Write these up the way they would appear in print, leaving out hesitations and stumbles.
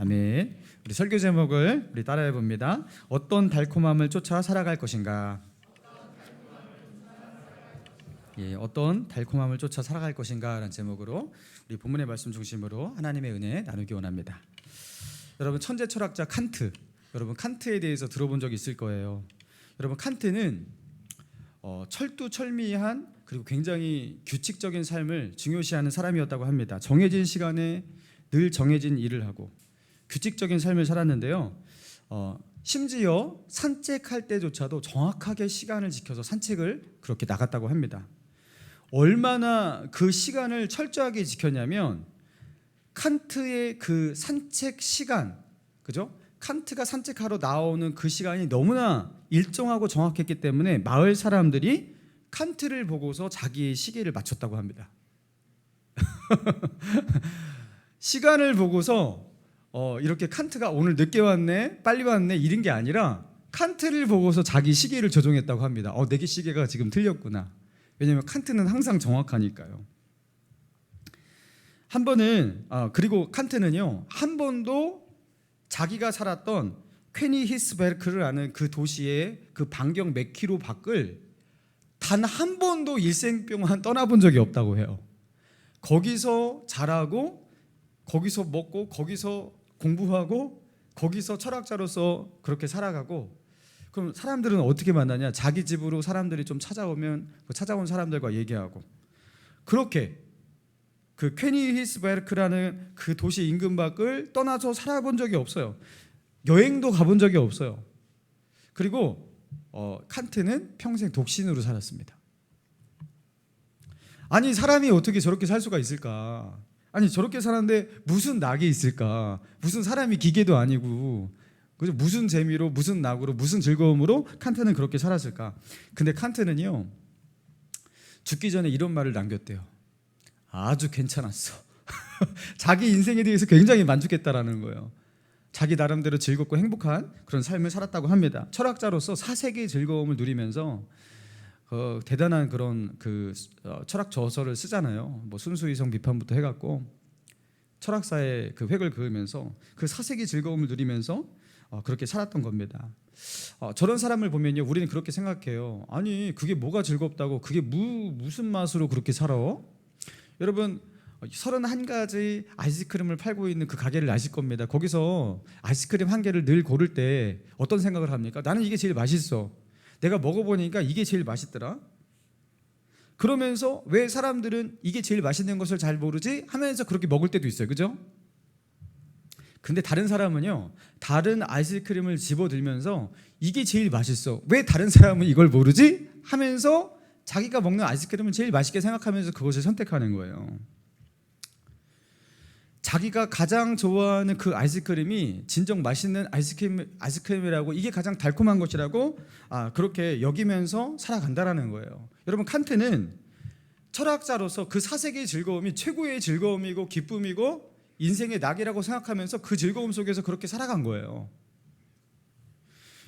아멘. 우리 설교 제목을 우리 따라해 봅니다. 어떤 달콤함을 쫓아 살아갈 것인가? 예, 어떤 달콤함을 쫓아 살아갈 것인가라는 제목으로 우리 본문의 말씀 중심으로 하나님의 은혜 나누기 원합니다. 여러분, 천재 철학자 칸트, 여러분 칸트에 대해서 들어본 적 있을 거예요. 여러분, 칸트는 철두철미한 그리고 굉장히 규칙적인 삶을 중요시하는 사람이었다고 합니다. 정해진 시간에 늘 정해진 일을 하고 규칙적인 삶을 살았는데요. 심지어 산책할 때조차도 정확하게 시간을 지켜서 산책을 그렇게 나갔다고 합니다. 얼마나 그 시간을 철저하게 지켰냐면 칸트의 그 산책 시간, 그죠? 칸트가 산책하러 나오는 그 시간이 너무나 일정하고 정확했기 때문에 마을 사람들이 칸트를 보고서 자기의 시계를 맞췄다고 합니다. 시간을 보고서 이렇게 칸트가 오늘 늦게 왔네, 빨리 왔네 이런 게 아니라 칸트를 보고서 자기 시계를 조종했다고 합니다. 내게 시계가 지금 틀렸구나. 왜냐하면 칸트는 항상 정확하니까요. 한 번은 그리고 칸트는요, 한 번도 자기가 살았던 퀘니히스베르크라는 그 도시의 그 반경 몇 킬로 밖을 단 한 번도 일생 동안 떠나본 적이 없다고 해요. 거기서 자라고 거기서 먹고 거기서 공부하고 거기서 철학자로서 그렇게 살아가고, 그럼 사람들은 어떻게 만나냐? 자기 집으로 사람들이 좀 찾아오면 그 찾아온 사람들과 얘기하고, 그렇게 그 퀘니히스베르크라는 그 도시 인근 밖을 떠나서 살아본 적이 없어요. 여행도 가본 적이 없어요. 그리고 칸트는 평생 독신으로 살았습니다. 아니, 사람이 어떻게 저렇게 살 수가 있을까? 아니, 저렇게 사는데 무슨 낙이 있을까? 무슨 사람이 기계도 아니고, 그죠? 무슨 재미로, 무슨 낙으로, 무슨 즐거움으로 칸트는 그렇게 살았을까? 근데 칸트는요, 죽기 전에 이런 말을 남겼대요. 아주 괜찮았어. 자기 인생에 대해서 굉장히 만족했다라는 거예요. 자기 나름대로 즐겁고 행복한 그런 삶을 살았다고 합니다. 철학자로서 사색의 즐거움을 누리면서 대단한 그런 철학 저서를 쓰잖아요. 뭐 순수이성 비판부터 해갖고 철학사의 그 획을 그으면서 그 사색의 즐거움을 누리면서 그렇게 살았던 겁니다. 저런 사람을 보면요, 우리는 그렇게 생각해요. 아니, 그게 뭐가 즐겁다고, 그게 무슨 맛으로 그렇게 살아? 여러분, 31가지 아이스크림을 팔고 있는 그 가게를 아실 겁니다. 거기서 아이스크림 한 개를 늘 고를 때 어떤 생각을 합니까? 나는 이게 제일 맛있어. 내가 먹어보니까 이게 제일 맛있더라. 그러면서 왜 사람들은 이게 제일 맛있는 것을 잘 모르지? 하면서 그렇게 먹을 때도 있어요. 그죠? 근데 다른 사람은요, 다른 아이스크림을 집어들면서 이게 제일 맛있어. 왜 다른 사람은 이걸 모르지? 하면서 자기가 먹는 아이스크림을 제일 맛있게 생각하면서 그것을 선택하는 거예요. 자기가 가장 좋아하는 그 아이스크림이 진정 맛있는 아이스크림이라고, 이게 가장 달콤한 것이라고 그렇게 여기면서 살아간다라는 거예요. 여러분, 칸트는 철학자로서 그 사색의 즐거움이 최고의 즐거움이고 기쁨이고 인생의 낙이라고 생각하면서 그 즐거움 속에서 그렇게 살아간 거예요.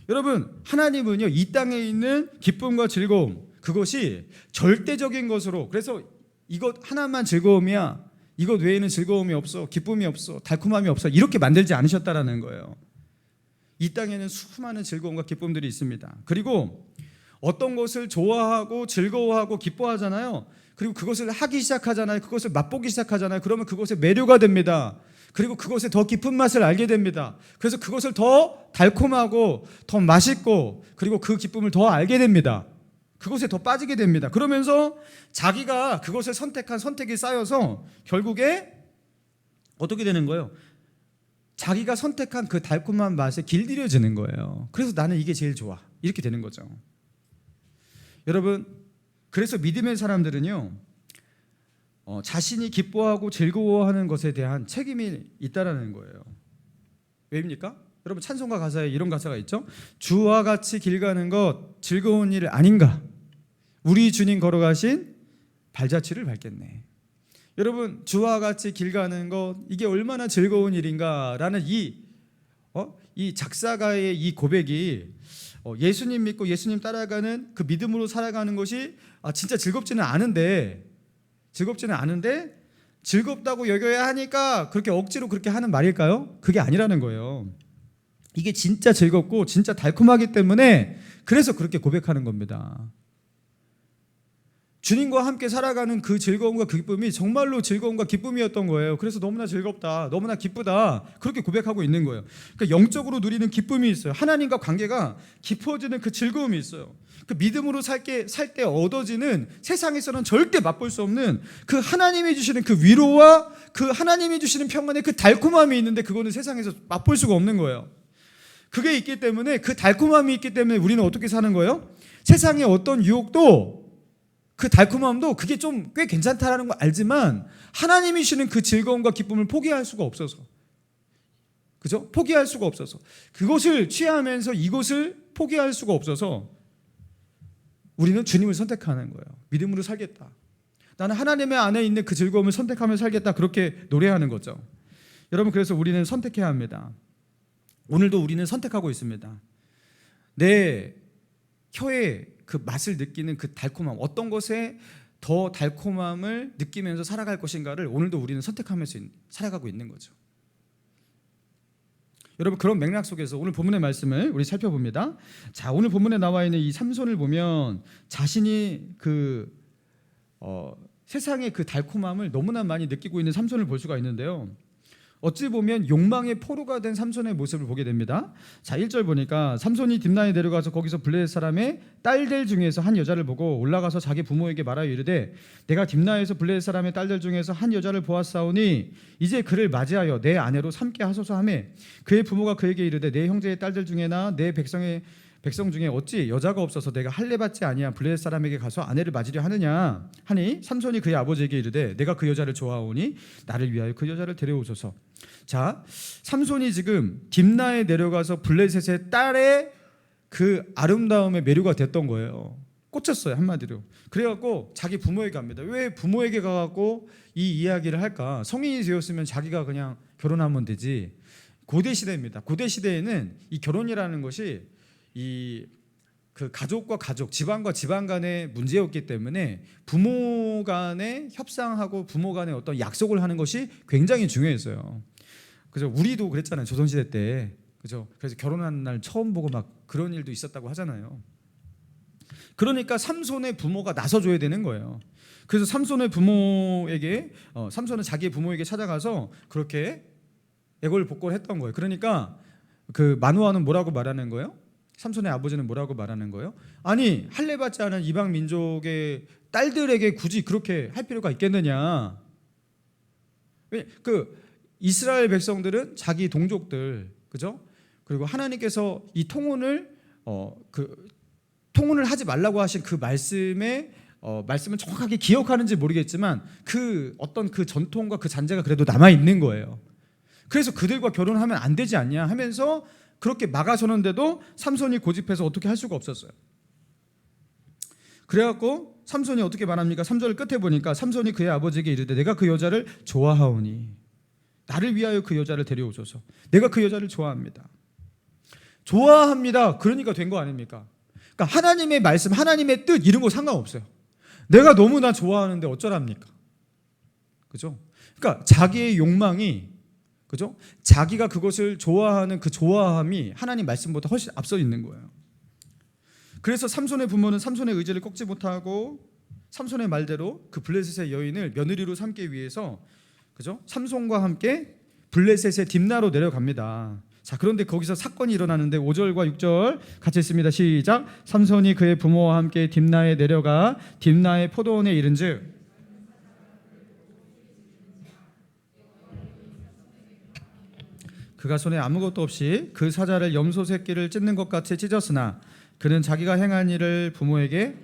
여러분, 하나님은요, 이 땅에 있는 기쁨과 즐거움, 그것이 절대적인 것으로, 그래서 이것 하나만 즐거움이야, 이것 외에는 즐거움이 없어, 기쁨이 없어, 달콤함이 없어, 이렇게 만들지 않으셨다라는 거예요. 이 땅에는 수많은 즐거움과 기쁨들이 있습니다. 그리고 어떤 것을 좋아하고 즐거워하고 기뻐하잖아요. 그리고 그것을 하기 시작하잖아요. 그것을 맛보기 시작하잖아요. 그러면 그것에 매료가 됩니다. 그리고 그것에 더 깊은 맛을 알게 됩니다. 그래서 그것을 더 달콤하고 더 맛있고, 그리고 그 기쁨을 더 알게 됩니다. 그것에 더 빠지게 됩니다. 그러면서 자기가 그것을 선택한 선택이 쌓여서 결국에 어떻게 되는 거예요? 자기가 선택한 그 달콤한 맛에 길들여지는 거예요. 그래서 나는 이게 제일 좋아, 이렇게 되는 거죠. 여러분, 그래서 믿음의 사람들은요, 자신이 기뻐하고 즐거워하는 것에 대한 책임이 있다라는 거예요. 왜입니까? 여러분, 찬송가 가사에 이런 가사가 있죠. 주와 같이 길 가는 것 즐거운 일 아닌가? 우리 주님 걸어가신 발자취를 밟겠네. 여러분, 주와 같이 길 가는 것, 이게 얼마나 즐거운 일인가라는 이 작사가의 이 고백이 예수님 믿고 예수님 따라가는 그 믿음으로 살아가는 것이 진짜 즐겁지는 않은데 즐겁다고 여겨야 하니까 그렇게 억지로 그렇게 하는 말일까요? 그게 아니라는 거예요. 이게 진짜 즐겁고 진짜 달콤하기 때문에 그래서 그렇게 고백하는 겁니다. 주님과 함께 살아가는 그 즐거움과 그 기쁨이 정말로 즐거움과 기쁨이었던 거예요. 그래서 너무나 즐겁다, 너무나 기쁘다, 그렇게 고백하고 있는 거예요. 그러니까 영적으로 누리는 기쁨이 있어요. 하나님과 관계가 깊어지는 그 즐거움이 있어요. 그 믿음으로 살 때 얻어지는, 세상에서는 절대 맛볼 수 없는 그 하나님이 주시는 그 위로와 그 하나님이 주시는 평안의 그 달콤함이 있는데, 그거는 세상에서 맛볼 수가 없는 거예요. 그게 있기 때문에, 그 달콤함이 있기 때문에 우리는 어떻게 사는 거예요? 세상의 어떤 유혹도, 그 달콤함도 그게 좀 꽤 괜찮다라는 거 알지만 하나님이 주시는 그 즐거움과 기쁨을 포기할 수가 없어서, 그죠? 포기할 수가 없어서, 그것을 취하면서 이것을 포기할 수가 없어서 우리는 주님을 선택하는 거예요. 믿음으로 살겠다, 나는 하나님의 안에 있는 그 즐거움을 선택하며 살겠다, 그렇게 노래하는 거죠. 여러분, 그래서 우리는 선택해야 합니다. 오늘도 우리는 선택하고 있습니다. 내 혀에 그 맛을 느끼는 그 달콤함, 어떤 것에 더 달콤함을 느끼면서 살아갈 것인가를 오늘도 우리는 선택하면서 살아가고 있는 거죠. 여러분, 그런 맥락 속에서 오늘 본문의 말씀을 우리 살펴봅니다. 자, 오늘 본문에 나와 있는 이 삼손을 보면 자신이 세상의 그 달콤함을 너무나 많이 느끼고 있는 삼손을 볼 수가 있는데요. 어찌 보면 욕망의 포로가 된 삼손의 모습을 보게 됩니다. 자, 1절 보니까 삼손이 딥나에 내려가서 거기서 블레셋 사람의 딸들 중에서 한 여자를 보고 올라가서 자기 부모에게 말하여 이르되, 내가 딥나에서 블레셋 사람의 딸들 중에서 한 여자를 보았사오니 이제 그를 맞이하여 내 아내로 삼게 하소서 하며, 그의 부모가 그에게 이르되, 내 형제의 딸들 중에나 내 백성 중에 어찌 여자가 없어서 내가 할례 받지 아니한 블레셋 사람에게 가서 아내를 맞으려 하느냐 하니, 삼손이 그의 아버지에게 이르되, 내가 그 여자를 좋아하오니 나를 위하여 그 여자를 데려오소서. 자, 삼손이 지금 딥나에 내려가서 블레셋의 딸의 그 아름다움에 매료가 됐던 거예요. 꽂혔어요, 한마디로. 그래갖고 자기 부모에게 갑니다. 왜 부모에게 가갖고 이 이야기를 할까? 성인이 되었으면 자기가 그냥 결혼하면 되지. 고대 시대입니다. 고대 시대에는 이 결혼이라는 것이 그 가족과 가족, 집안과 집안 간의 문제였기 때문에 부모 간에 협상하고 부모 간에 어떤 약속을 하는 것이 굉장히 중요했어요. 그죠? 우리도 그랬잖아요, 조선시대 때. 그죠? 그래서 결혼하는 날 처음 보고 막 그런 일도 있었다고 하잖아요. 그러니까 삼손의 부모가 나서줘야 되는 거예요. 그래서 삼손의 부모에게, 삼손은 자기의 부모에게 찾아가서 그렇게 애걸복걸했던 거예요. 그러니까 그 마누아는 뭐라고 말하는 거예요? 삼손의 아버지는 뭐라고 말하는 거예요? 아니, 할례 받지 않은 이방 민족의 딸들에게 굳이 그렇게 할 필요가 있겠느냐? 그 이스라엘 백성들은 자기 동족들, 그죠? 그리고 하나님께서 이 통혼을 통혼을 하지 말라고 하신 그 말씀을 정확하게 기억하는지 모르겠지만 그 어떤 그 전통과 그 잔재가 그래도 남아 있는 거예요. 그래서 그들과 결혼하면 안 되지 않냐 하면서 그렇게 막아서는데도 삼손이 고집해서 어떻게 할 수가 없었어요. 그래갖고 삼손이 어떻게 말합니까? 3절 끝에 보니까 삼손이 그의 아버지에게 이르되, 내가 그 여자를 좋아하오니 나를 위하여 그 여자를 데려오소서. 내가 그 여자를 좋아합니다. 좋아합니다. 그러니까 된 거 아닙니까? 그러니까 하나님의 말씀, 하나님의 뜻 이런 거 상관없어요. 내가 너무나 좋아하는데 어쩌랍니까? 그죠? 그러니까 자기의 욕망이, 그죠? 자기가 그것을 좋아하는 그 좋아함이 하나님 말씀보다 훨씬 앞서 있는 거예요. 그래서 삼손의 부모는 삼손의 의지를 꺾지 못하고 삼손의 말대로 그 블레셋의 여인을 며느리로 삼기 위해서, 그죠? 삼손과 함께 블레셋의 딥나로 내려갑니다. 자, 그런데 거기서 사건이 일어나는데 5절과 6절 같이 읽습니다. 시작. 삼손이 그의 부모와 함께 딥나에 내려가 딥나의 포도원에 이른즉, 그가 손에 아무것도 없이 그 사자를 염소 새끼를 찢는 것 같이 찢었으나 그는 자기가 행한 일을 부모에게,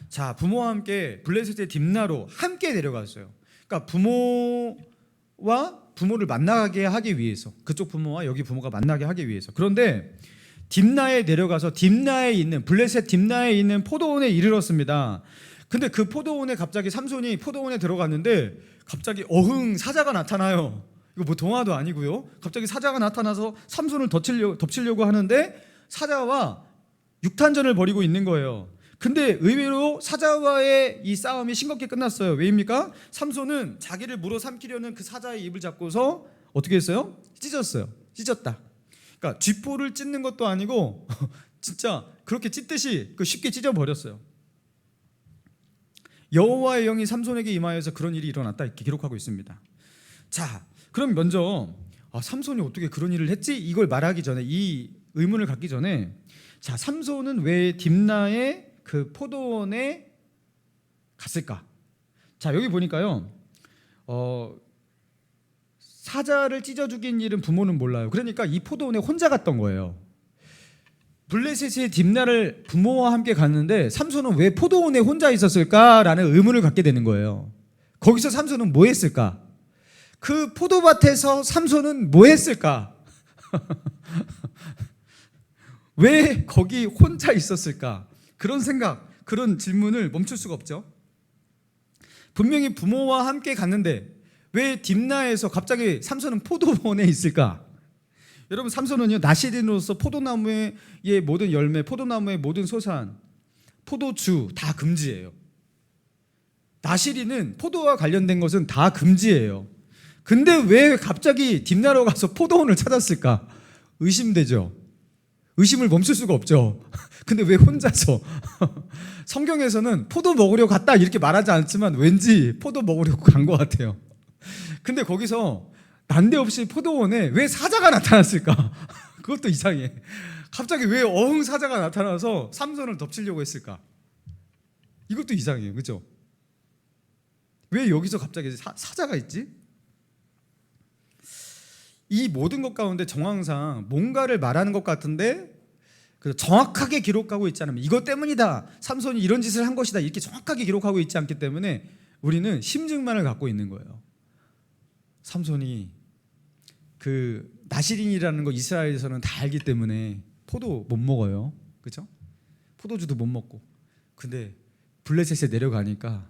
자, 부모와 함께 블레셋의 딥나로 함께 내려갔어요. 그러니까 부모를 만나게 하기 위해서, 그쪽 부모와 여기 부모가 만나게 하기 위해서. 그런데 딥나에 내려가서 딥나에 있는, 블레셋 딥나에 있는 포도원에 이르렀습니다. 근데 그 포도원에 갑자기 삼손이 포도원에 들어갔는데 갑자기 사자가 나타나요. 이거 뭐 동화도 아니고요. 갑자기 사자가 나타나서 삼손을 덮치려고 하는데 사자와 육탄전을 벌이고 있는 거예요. 근데 의외로 사자와의 이 싸움이 싱겁게 끝났어요. 왜입니까? 삼손은 자기를 물어 삼키려는 그 사자의 입을 잡고서 어떻게 했어요? 찢었어요. 찢었다. 그러니까 쥐포를 찢는 것도 아니고 진짜 그렇게 찢듯이 쉽게 찢어버렸어요. 여호와의 영이 삼손에게 임하여서 그런 일이 일어났다 이렇게 기록하고 있습니다. 자, 그럼 먼저 삼손이 어떻게 그런 일을 했지? 이걸 말하기 전에, 이 의문을 갖기 전에, 자, 삼손은 왜 딥나의 그 포도원에 갔을까? 자, 여기 보니까요, 사자를 찢어 죽인 일은 부모는 몰라요. 그러니까 이 포도원에 혼자 갔던 거예요. 블레셋의 딥나를 부모와 함께 갔는데 삼손은 왜 포도원에 혼자 있었을까라는 의문을 갖게 되는 거예요. 거기서 삼손은 뭐 했을까? 그 포도밭에서 삼손은 뭐 했을까? 왜 거기 혼자 있었을까? 그런 생각, 그런 질문을 멈출 수가 없죠. 분명히 부모와 함께 갔는데 왜 딥나에서 갑자기 삼손은 포도원에 있을까? 여러분, 삼손은요, 나시린으로서 포도나무의 모든 열매, 포도나무의 모든 소산, 포도주 다 금지예요. 나시린은 포도와 관련된 것은 다 금지예요. 근데 왜 갑자기 딥나로 가서 포도원을 찾았을까? 의심되죠. 의심을 멈출 수가 없죠. 근데 왜 혼자서? 성경에서는 포도 먹으려고 갔다 이렇게 말하지 않지만 왠지 포도 먹으려고 간 것 같아요. 근데 거기서 난데없이 포도원에 왜 사자가 나타났을까? 그것도 이상해. 갑자기 왜 어흥 사자가 나타나서 삼손을 덮치려고 했을까? 이것도 이상해요. 그렇죠? 왜 여기서 갑자기 사자가 있지? 이 모든 것 가운데 정황상 뭔가를 말하는 것 같은데 정확하게 기록하고 있지 않으면 이것 때문이다, 삼손이 이런 짓을 한 것이다 이렇게 정확하게 기록하고 있지 않기 때문에 우리는 심증만을 갖고 있는 거예요. 삼손이 그 나시린이라는 거 이스라엘에서는 다 알기 때문에 포도 못 먹어요. 그죠? 포도주도 못 먹고. 근데 블레셋에 내려가니까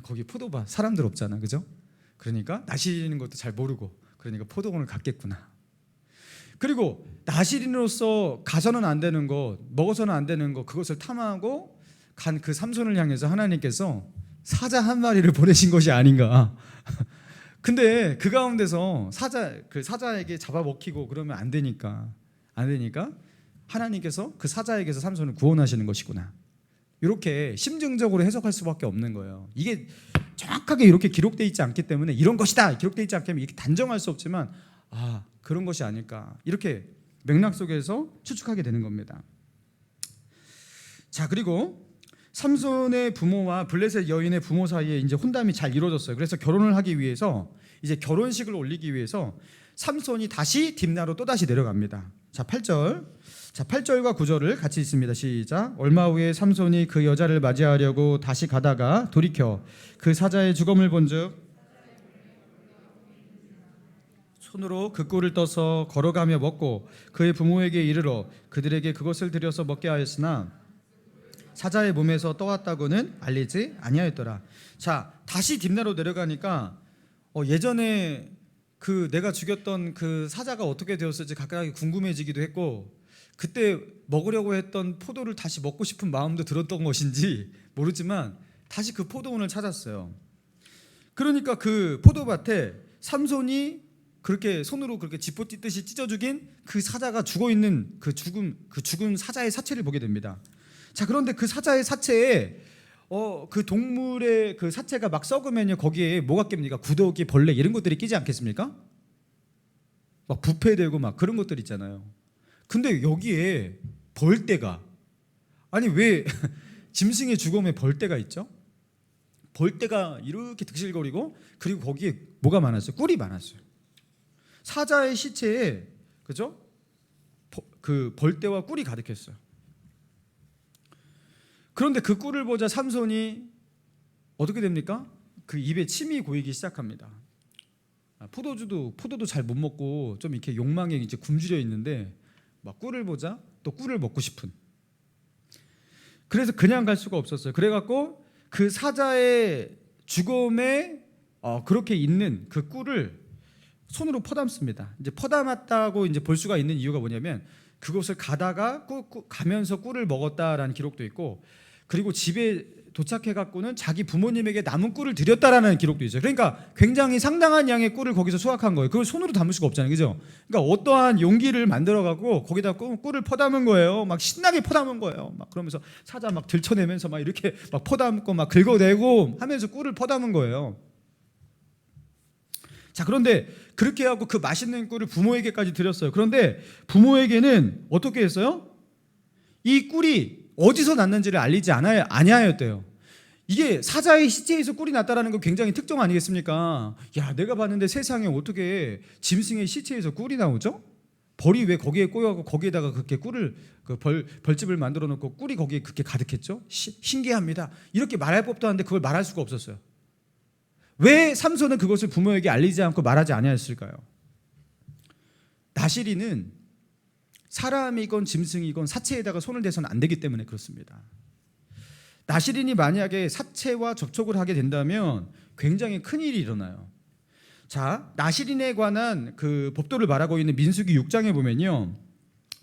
거기 포도밭 사람들 없잖아. 그죠? 그러니까 나시린인 것도 잘 모르고, 그러니까 포도원을 갔겠구나. 그리고 나시린으로서 가서는 안 되는 것, 먹어서는 안 되는 것, 그것을 탐하고 간 그 삼손을 향해서 하나님께서 사자 한 마리를 보내신 것이 아닌가. 근데 그 가운데서 사자에게 잡아먹히고 그러면 안 되니까 하나님께서 그 사자에게서 삼손을 구원하시는 것이구나. 이렇게 심증적으로 해석할 수밖에 없는 거예요. 이게 정확하게 이렇게 기록되어 있지 않기 때문에 이런 것이다 기록되어 있지 않기 때문에 이렇게 단정할 수 없지만 그런 것이 아닐까, 이렇게 맥락 속에서 추측하게 되는 겁니다. 자, 그리고 삼손의 부모와 블레셋 여인의 부모 사이에 이제 혼담이 잘 이루어졌어요. 그래서 결혼을 하기 위해서, 이제 결혼식을 올리기 위해서 삼손이 다시 딥나로 또다시 내려갑니다. 자, 8절. 자, 8절과 9절을 같이 읽습니다. 시작. 얼마 후에 삼손이 그 여자를 맞이하려고 다시 가다가 돌이켜 그 사자의 주검을 본즉 손으로 그 꿀을 떠서 걸어가며 먹고 그의 부모에게 이르러 그들에게 그것을 들여서 먹게 하였으나 사자의 몸에서 떠왔다고는 알리지 아니하였더라. 자, 다시 딥나로 내려가니까 예전에 그 내가 죽였던 그 사자가 어떻게 되었을지 각각이 궁금해지기도 했고, 그때 먹으려고 했던 포도를 다시 먹고 싶은 마음도 들었던 것인지 모르지만 다시 그 포도원을 찾았어요. 그러니까 그 포도밭에 삼손이 그렇게 손으로 그렇게 지포 찢듯이 찢어 죽인 그 사자가 죽어 있는 그 죽은 사자의 사체를 보게 됩니다. 자, 그런데 그 사자의 사체에 그 동물의 그 사체가 막 썩으면요, 거기에 뭐가 낍니까? 구더기, 벌레 이런 것들이 끼지 않겠습니까? 막 부패되고 막 그런 것들 있잖아요. 근데 여기에 벌떼가, 아니 왜 짐승의 주검에 벌떼가 있죠? 벌떼가 이렇게 득실거리고, 그리고 거기에 뭐가 많았어요? 꿀이 많았어요. 사자의 시체에, 그죠? 그 벌떼와 꿀이 가득했어요. 그런데 그 꿀을 보자 삼손이 어떻게 됩니까? 그 입에 침이 고이기 시작합니다. 포도도 잘 못 먹고 좀 이렇게 욕망에 이제 굶주려 있는데 막 꿀을 보자 또 꿀을 먹고 싶은. 그래서 그냥 갈 수가 없었어요. 그래갖고 그 사자의 주검에 그렇게 있는 그 꿀을 손으로 퍼담습니다. 이제 퍼담았다고 이제 볼 수가 있는 이유가 뭐냐면 그곳을 가다가 가면서 꿀을 먹었다라는 기록도 있고, 그리고 집에 도착해 갖고는 자기 부모님에게 남은 꿀을 드렸다라는 기록도 있어요. 그러니까 굉장히 상당한 양의 꿀을 거기서 수확한 거예요. 그걸 손으로 담을 수가 없잖아요, 그죠? 그러니까 어떠한 용기를 만들어 갖고 거기다 꿀을 퍼담은 거예요. 막 신나게 퍼담은 거예요. 막 그러면서 사자 막 들쳐내면서 막 이렇게 막 퍼담고 막 긁어내고 하면서 꿀을 퍼담은 거예요. 자, 그런데 그렇게 하고 그 맛있는 꿀을 부모에게까지 드렸어요. 그런데 부모에게는 어떻게 했어요? 이 꿀이 어디서 났는지를 알리지 아니하였대요. 이게 사자의 시체에서 꿀이 났다라는 거 굉장히 특종 아니겠습니까? 야, 내가 봤는데 세상에 어떻게 짐승의 시체에서 꿀이 나오죠? 벌이 왜 거기에 꼬여갖고 거기에다가 그렇게 꿀을 벌집을 만들어 놓고 꿀이 거기에 그렇게 가득했죠? 신기합니다. 이렇게 말할 법도 한데 그걸 말할 수가 없었어요. 왜 삼손은 그것을 부모에게 알리지 않고 말하지 아니하였을까요? 나시린은 사람이건 짐승이건 사체에다가 손을 대서는 안 되기 때문에 그렇습니다. 나시린이 만약에 사체와 접촉을 하게 된다면 굉장히 큰일이 일어나요. 자, 나시린에 관한 그 법도를 말하고 있는 민수기 6장에 보면요,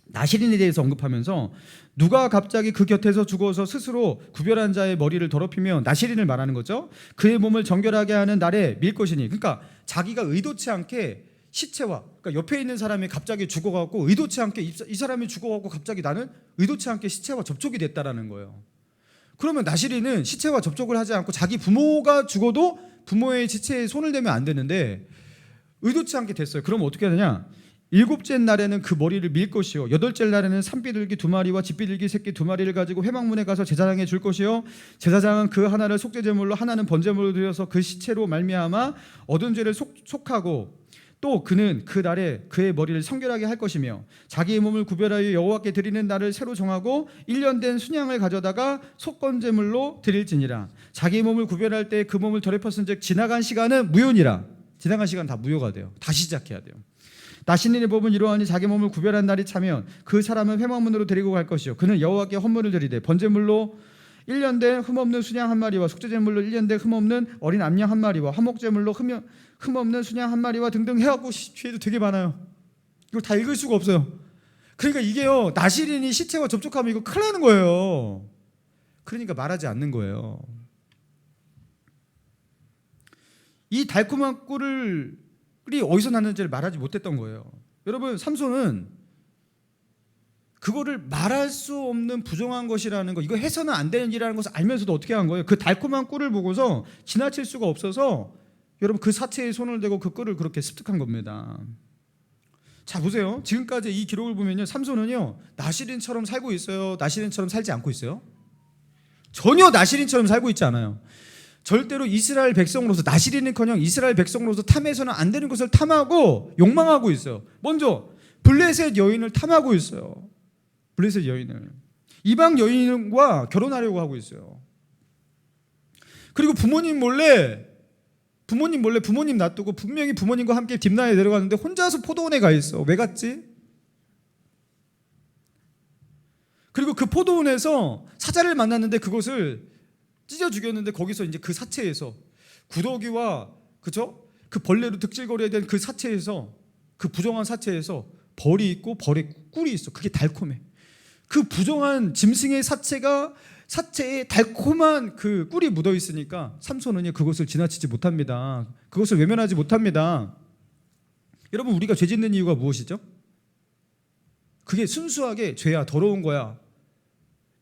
나시린에 대해서 언급하면서 누가 갑자기 그 곁에서 죽어서 스스로 구별한 자의 머리를 더럽히며 나시린을 말하는 거죠. 그의 몸을 정결하게 하는 날에 밀 것이니, 그러니까 자기가 의도치 않게 시체와, 그러니까 옆에 있는 사람이 갑자기 죽어갖고 의도치 않게 이 사람이 죽어갖고 갑자기 나는 의도치 않게 시체와 접촉이 됐다라는 거예요. 그러면 나시린은 시체와 접촉을 하지 않고 자기 부모가 죽어도 부모의 시체에 손을 대면 안 되는데 의도치 않게 됐어요. 그러면 어떻게 하느냐? 7째 날에는 그 머리를 밀 것이요 8째 날에는 산비둘기 2마리와 집비둘기 새끼 2마리를 가지고 회막문에 가서 제사장에 줄 것이요 제사장은 그 하나를 속죄제물로 하나는 번제물로 드려서 그 시체로 말미암아 얻은 죄를 속하고 또 그는 그 날에 그의 머리를 성결하게 할 것이며 자기의 몸을 구별하여 여호와께 드리는 날을 새로 정하고 1년 된 순양을 가져다가 속건제물로 드릴지니라. 자기의 몸을 구별할 때 그 몸을 더럽혔은즉 지나간 시간은 무효니라. 지나간 시간 다 무효가 돼요. 다시 시작해야 돼요. 나시린의 법은 이러하니 자기 몸을 구별한 날이 차면 그 사람은 회막문으로 데리고 갈 것이요 그는 여호와께 헌물을 드리되 번제물로 1년 된 흠없는 순양 한 마리와 속죄제물로 1년 된 흠없는 어린 암양 한 마리와 화목제물로 흠없는 순양 한 마리와 등등 해갖고 뒤에도 되게 많아요. 이걸 다 읽을 수가 없어요. 그러니까 이게요, 나시린이 시체와 접촉하면 이거 큰일 나는 거예요. 그러니까 말하지 않는 거예요. 이 달콤한 꿀이 어디서 났는지를 말하지 못했던 거예요. 여러분, 삼손은 그거를 말할 수 없는 부정한 것이라는 거, 이거 해서는 안 되는 일이라는 것을 알면서도 어떻게 한 거예요? 그 달콤한 꿀을 보고서 지나칠 수가 없어서 여러분 그 사체에 손을 대고 그 꿀을 그렇게 습득한 겁니다. 자, 보세요. 지금까지 이 기록을 보면요, 삼손은요 나시린처럼 살고 있어요? 나시린처럼 살지 않고 있어요? 전혀 나시린처럼 살고 있지 않아요. 절대로 이스라엘 백성으로서, 나시린은커녕 이스라엘 백성으로서 탐해서는 안 되는 것을 탐하고 욕망하고 있어요. 먼저 블레셋 여인을 탐하고 있어요. 블레셋 여인을, 이방 여인과 결혼하려고 하고 있어요. 그리고 부모님 몰래 부모님 놔두고 분명히 부모님과 함께 딥나에 내려가는데 혼자서 포도원에 가 있어. 왜 갔지? 그리고 그 포도원에서 사자를 만났는데 그것을 찢어 죽였는데 거기서 이제 그 사체에서 구더기와 그죠? 그 벌레로 득질거려야 된 그 사체에서, 그 부정한 사체에서 벌이 있고 벌에 꿀이 있어. 그게 달콤해. 그 부정한 짐승의 사체에 달콤한 그 꿀이 묻어 있으니까 삼손은 그것을 지나치지 못합니다. 그것을 외면하지 못합니다. 여러분, 우리가 죄 짓는 이유가 무엇이죠? 그게 순수하게 죄야, 더러운 거야,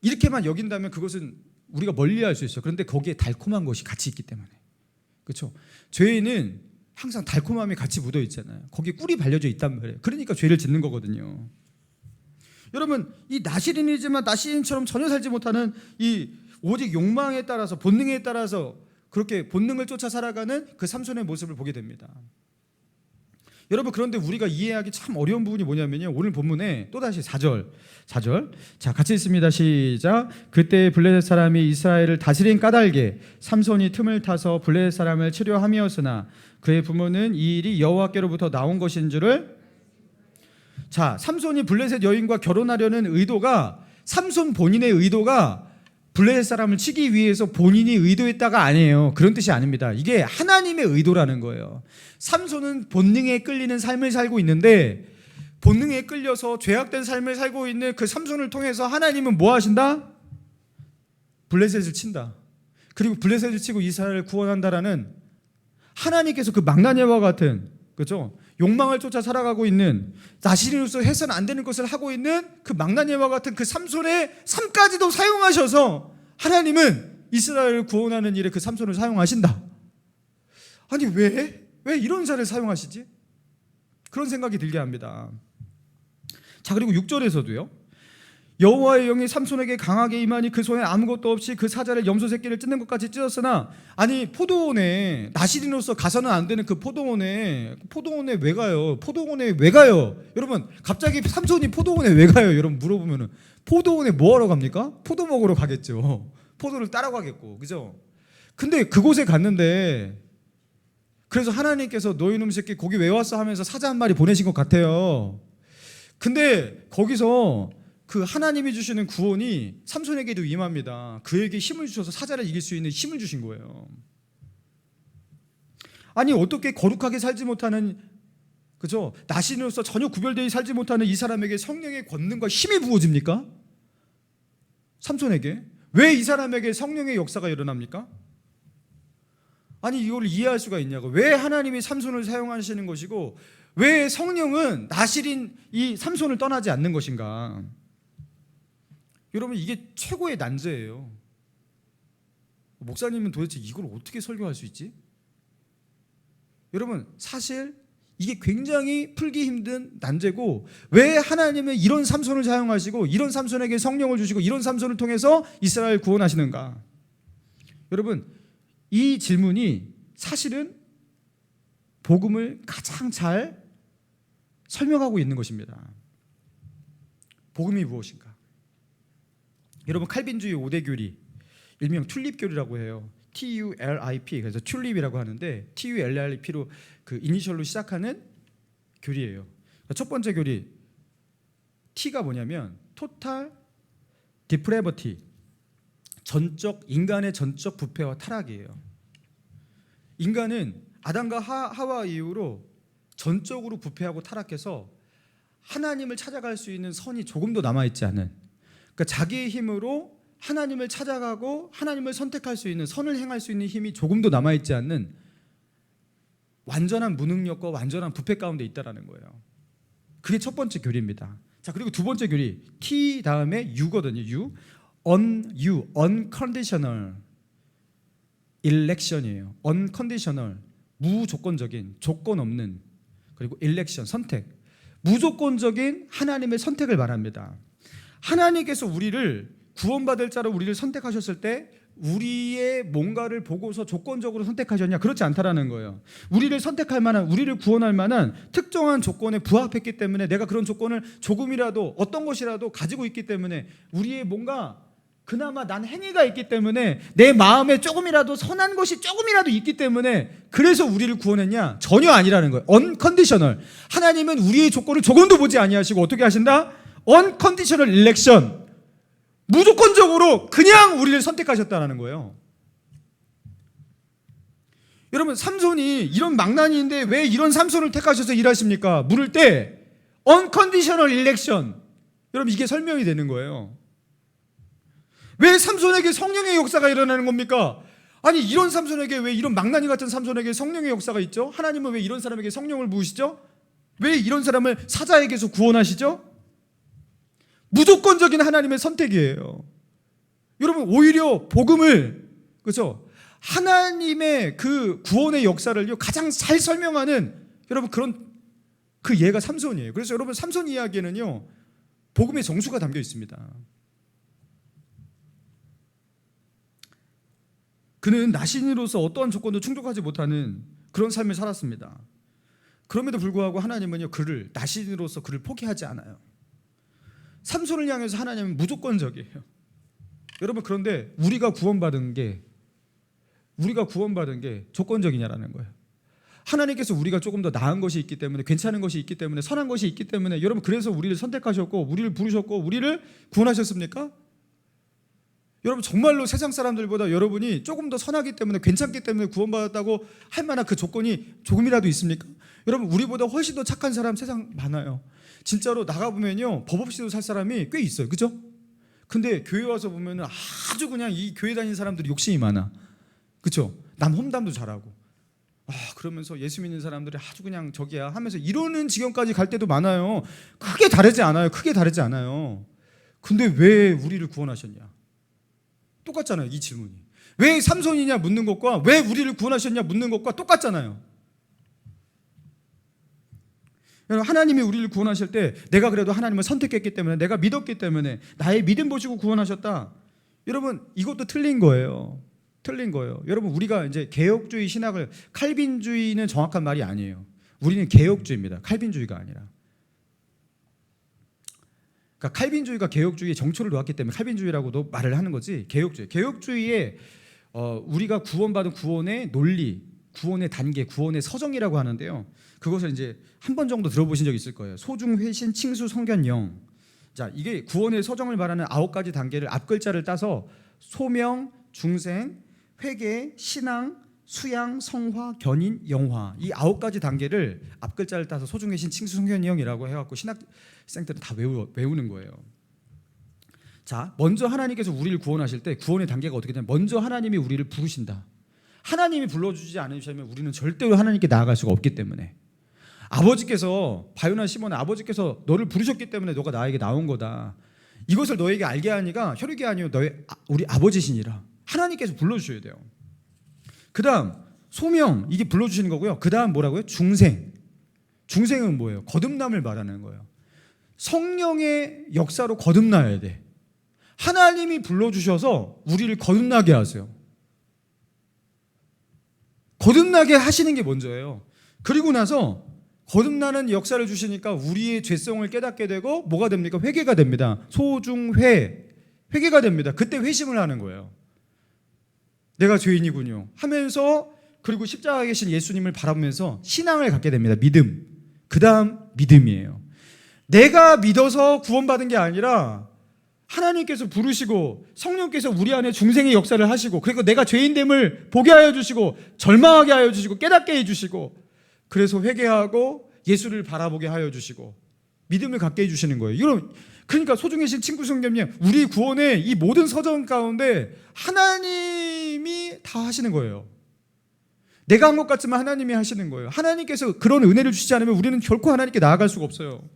이렇게만 여긴다면 그것은 우리가 멀리할 수 있어요. 그런데 거기에 달콤한 것이 같이 있기 때문에, 그렇죠? 죄에는 항상 달콤함이 같이 묻어 있잖아요. 거기에 꿀이 발려져 있단 말이에요. 그러니까 죄를 짓는 거거든요. 여러분, 이 나시린이지만 나시린처럼 전혀 살지 못하는 이 오직 욕망에 따라서, 본능에 따라서 그렇게 본능을 쫓아 살아가는 그 삼손의 모습을 보게 됩니다. 여러분, 그런데 우리가 이해하기 참 어려운 부분이 뭐냐면요, 오늘 본문에 또다시 4절. 자, 같이 읽습니다. 시작. 그때 블레셋 사람이 이스라엘을 다스린 까닭에 삼손이 틈을 타서 블레셋 사람을 치려 함이었으나 그의 부모는 이 일이 여호와께로부터 나온 것인 줄을. 자, 삼손이 블레셋 여인과 결혼하려는 의도가, 삼손 본인의 의도가 블레셋 사람을 치기 위해서 본인이 의도했다가 아니에요. 그런 뜻이 아닙니다. 이게 하나님의 의도라는 거예요. 삼손은 본능에 끌리는 삶을 살고 있는데, 본능에 끌려서 죄악된 삶을 살고 있는 그 삼손을 통해서 하나님은 뭐 하신다? 블레셋을 친다. 그리고 블레셋을 치고 이스라엘을 구원한다라는 하나님께서 그 망나니와 같은, 그렇죠? 욕망을 쫓아 살아가고 있는, 나시린으로서 해서는 안 되는 것을 하고 있는 그 망나니와 같은 그 삼손의 삶까지도 사용하셔서 하나님은 이스라엘을 구원하는 일에 그 삼손을 사용하신다. 아니 왜 이런 자를 사용하시지? 그런 생각이 들게 합니다. 자, 그리고 6절에서도요. 여호와의 영이 삼손에게 강하게 임하니 그 손에 아무것도 없이 그 사자를 염소 새끼를 찢는 것까지 찢었으나, 아니 포도원에 나시린으로서 가서는 안 되는 그 포도원에 왜 가요? 포도원에 왜 가요? 여러분 갑자기 삼손이 포도원에 왜 가요? 여러분 물어보면은 포도원에 뭐 하러 갑니까? 포도 먹으러 가겠죠. 포도를 따라가겠고, 그죠? 근데 그곳에 갔는데, 그래서 하나님께서 너 이놈 새끼 거기 왜 왔어 하면서 사자 한 마리 보내신 것 같아요. 근데 거기서 그 하나님이 주시는 구원이 삼손에게도 임합니다. 그에게 힘을 주셔서 사자를 이길 수 있는 힘을 주신 거예요. 아니 어떻게 거룩하게 살지 못하는, 그죠? 나신으로서 전혀 구별되어 살지 못하는 이 사람에게 성령의 권능과 힘이 부어집니까? 삼손에게. 왜 이 사람에게 성령의 역사가 일어납니까? 아니 이걸 이해할 수가 있냐고. 왜 하나님이 삼손을 사용하시는 것이고 왜 성령은 나실인 이 삼손을 떠나지 않는 것인가? 여러분 이게 최고의 난제예요. 목사님은 도대체 이걸 어떻게 설교할 수 있지? 여러분 사실 이게 굉장히 풀기 힘든 난제고, 왜 하나님은 이런 삼손을 사용하시고 이런 삼손에게 성령을 주시고 이런 삼손을 통해서 이스라엘 구원하시는가? 여러분 이 질문이 사실은 복음을 가장 잘 설명하고 있는 것입니다. 복음이 무엇인가? 여러분 칼빈주의 5대 교리, 일명 튤립 교리라고 해요. TULIP, 그래서 튤립이라고 하는데 TULIP로 그 이니셜로 시작하는 교리예요. 첫 번째 교리 T가 뭐냐면 토탈 디프레버티, 인간의 전적 부패와 타락이에요. 인간은 아담과 하와 이후로 전적으로 부패하고 타락해서 하나님을 찾아갈 수 있는 선이 조금도 남아있지 않은, 그러니까 자기의 힘으로 하나님을 찾아가고 하나님을 선택할 수 있는, 선을 행할 수 있는 힘이 조금도 남아있지 않는 완전한 무능력과 완전한 부패 가운데 있다는 거예요. 그게 첫 번째 교리입니다. 자, 그리고 두 번째 교리 T 다음에 U거든요. unconditional election이에요. unconditional, 무조건적인, 조건 없는, 그리고 election, 선택, 무조건적인 하나님의 선택을 말합니다. 하나님께서 우리를 구원받을 자로 우리를 선택하셨을 때 우리의 뭔가를 보고서 조건적으로 선택하셨냐? 그렇지 않다라는 거예요. 우리를 선택할 만한, 우리를 구원할 만한 특정한 조건에 부합했기 때문에, 내가 그런 조건을 조금이라도 어떤 것이라도 가지고 있기 때문에, 우리의 뭔가 그나마 난 행위가 있기 때문에, 내 마음에 조금이라도 선한 것이 조금이라도 있기 때문에 그래서 우리를 구원했냐? 전혀 아니라는 거예요. unconditional. 하나님은 우리의 조건을 조금도 보지 아니하시고 어떻게 하신다? unconditional election. 무조건적으로 그냥 우리를 선택하셨다는 거예요. 여러분 삼손이 이런 망나니인데 왜 이런 삼손을 택하셔서 일하십니까? 물을 때 unconditional election. 여러분 이게 설명이 되는 거예요. 왜 삼손에게 성령의 역사가 일어나는 겁니까? 아니 이런 삼손에게, 왜 이런 망나니 같은 삼손에게 성령의 역사가 있죠? 하나님은 왜 이런 사람에게 성령을 부으시죠? 왜 이런 사람을 사자에게서 구원하시죠? 무조건적인 하나님의 선택이에요. 여러분 오히려 복음을, 그렇죠? 하나님의 그 구원의 역사를 가장 잘 설명하는, 여러분 그런 그 예가 삼손이에요. 그래서 여러분 삼손 이야기에는요 복음의 정수가 담겨 있습니다. 그는 나신으로서 어떠한 조건도 충족하지 못하는 그런 삶을 살았습니다. 그럼에도 불구하고 하나님은요 그를, 나신으로서 그를 포기하지 않아요. 삼손을 향해서 하나님은 무조건적이에요. 여러분 그런데 우리가 구원받은 게 조건적이냐라는 거예요. 하나님께서 우리가 조금 더 나은 것이 있기 때문에, 괜찮은 것이 있기 때문에, 선한 것이 있기 때문에, 여러분 그래서 우리를 선택하셨고 우리를 부르셨고 우리를 구원하셨습니까? 여러분 정말로 세상 사람들보다 여러분이 조금 더 선하기 때문에, 괜찮기 때문에 구원받았다고 할 만한 그 조건이 조금이라도 있습니까? 여러분 우리보다 훨씬 더 착한 사람 세상 많아요. 진짜로 나가보면요 법 없이도 살 사람이 꽤 있어요. 그죠? 근데 교회 와서 보면은 아주 그냥 이 교회 다니는 사람들이 욕심이 많아. 그렇죠? 남 험담도 잘하고. 그러면서 예수 믿는 사람들이 아주 그냥 저기야 하면서 이러는 지경까지 갈 때도 많아요. 크게 다르지 않아요. 크게 다르지 않아요. 근데 왜 우리를 구원하셨냐? 똑같잖아요. 이 질문이. 왜 삼손이냐 묻는 것과 왜 우리를 구원하셨냐 묻는 것과 똑같잖아요. 하나님이 우리를 구원하실 때 내가 그래도 하나님을 선택했기 때문에, 내가 믿었기 때문에 나의 믿음 보시고 구원하셨다. 여러분, 이것도 틀린 거예요. 틀린 거예요. 여러분, 우리가 이제 개혁주의 신학을, 칼빈주의는 정확한 말이 아니에요. 우리는 개혁주의입니다. 칼빈주의가 아니라. 그러니까 칼빈주의가 개혁주의에 정초를 놓았기 때문에 칼빈주의라고도 말을 하는 거지. 개혁주의에 우리가 구원받은 구원의 논리, 구원의 단계, 구원의 서정이라고 하는데요. 그것을 이제 한 번 정도 들어보신 적 있을 거예요. 소중, 회신, 칭수, 성견, 영. 자, 이게 구원의 서정을 말하는 9가지 단계를 앞글자를 따서 소명, 중생, 회개, 신앙, 수양, 성화, 견인, 영화, 이 9가지 단계를 앞글자를 따서 소중, 회신, 칭수, 성견, 영이라고 해갖고 신학생들은 다 외우는 거예요. 자, 먼저 하나님께서 우리를 구원하실 때 구원의 단계가 어떻게 되냐면, 먼저 하나님이 우리를 부르신다. 하나님이 불러주지 않으시면 우리는 절대로 하나님께 나아갈 수가 없기 때문에, 아버지께서, 바요나 시몬의 아버지께서 너를 부르셨기 때문에 너가 나에게 나온 거다. 이것을 너에게 알게 하니까 혈육이 아니요 우리 아버지시니라. 하나님께서 불러주셔야 돼요. 그 다음 소명, 이게 불러주시는 거고요. 그 다음 뭐라고요? 중생. 중생은 뭐예요? 거듭남을 말하는 거예요. 성령의 역사로 거듭나야 돼. 하나님이 불러주셔서 우리를 거듭나게 하세요. 거듭나게 하시는 게 먼저예요. 그리고 나서 거듭나는 역사를 주시니까 우리의 죄성을 깨닫게 되고 뭐가 됩니까? 회개가 됩니다. 소중회, 회개가 됩니다. 그때 회심을 하는 거예요. 내가 죄인이군요 하면서, 그리고 십자가에 계신 예수님을 바라보면서 신앙을 갖게 됩니다. 믿음. 그 다음 믿음이에요. 내가 믿어서 구원받은 게 아니라 하나님께서 부르시고 성령께서 우리 안에 중생의 역사를 하시고, 그리고 내가 죄인됨을 보게 하여 주시고 절망하게 하여 주시고 깨닫게 해주시고, 그래서 회개하고 예수를 바라보게 하여 주시고 믿음을 갖게 해주시는 거예요. 그러니까 소중하신 친구 성경님, 우리 구원의 이 모든 서정 가운데 하나님이 다 하시는 거예요. 내가 한 것 같지만 하나님이 하시는 거예요. 하나님께서 그런 은혜를 주시지 않으면 우리는 결코 하나님께 나아갈 수가 없어요.